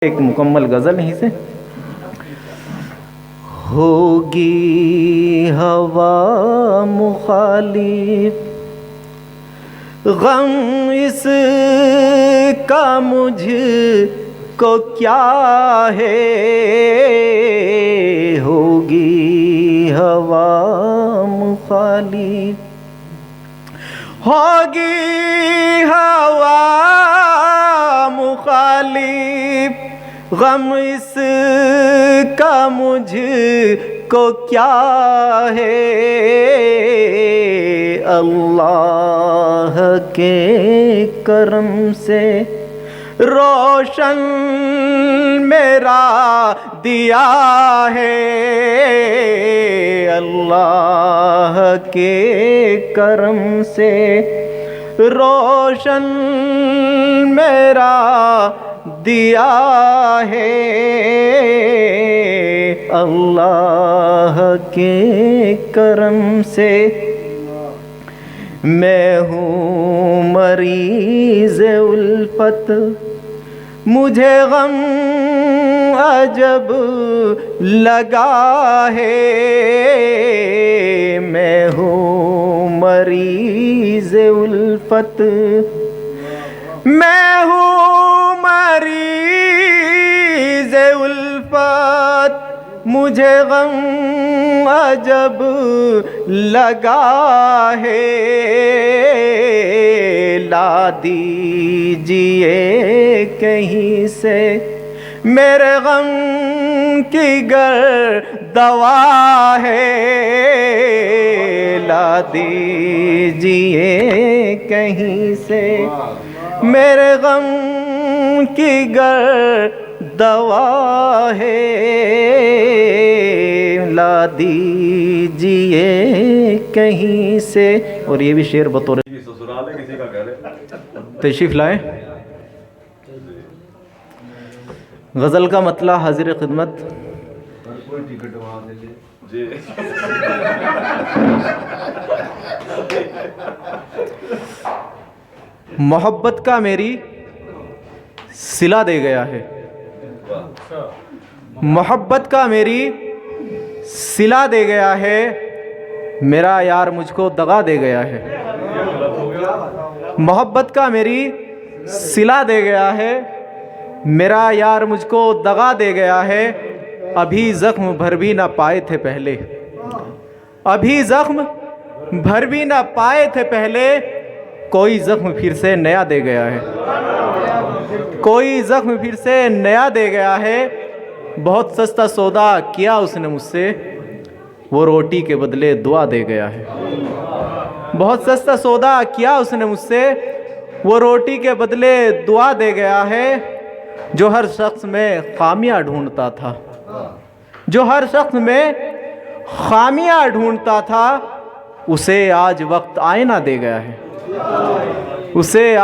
ایک مکمل غزل یہیں سے ہوگی ہوا مخالف غم اس کا مجھ کو کیا ہے ہوگی ہوا مخالف ہوگی ہوا مخالف غم اس کا مجھ کو کیا ہے اللہ کے کرم سے روشن میرا دیا ہے اللہ کے کرم سے روشن میرا دیا ہے اللہ کے کرم سے میں ہوں مریض الفت مجھے غم عجب لگا ہے میں ہوں مریض الفت میں ہوں مریض الفت مجھے غم عجب لگا ہے لا دیجئے کہیں سے میرے غم کی گر دوا ہے لا دیجئے کہیں سے میرے غم کی گر دوا ہے لا دیجئے کہیں سے. اور یہ بھی شعر بطور تشریف لائیں. غزل کا مطلع حاضر خدمت. محبت کا میری صلہ دے گیا ہے محبت کا میری صلہ دے گیا ہے میرا یار مجھ کو دغا دے گیا ہے محبت کا میری صلہ دے گیا ہے میرا یار مجھ کو دغا دے گیا ہے ابھی زخم بھر بھی نہ پائے تھے پہلے ابھی زخم بھر بھی نہ پائے تھے پہلے کوئی زخم پھر سے نیا دے گیا ہے کوئی زخم پھر سے نیا دے گیا ہے بہت سستا سودا کیا اس نے مجھ سے وہ روٹی کے بدلے دعا دے گیا ہے بہت سستا سودا کیا اس نے مجھ سے وہ روٹی کے بدلے دعا دے گیا ہے جو ہر شخص میں خامیاں ڈھونڈتا تھا جو ہر شخص میں خامیاں ڈھونڈتا تھا اسے آج وقت آئینہ دے گیا ہے اسے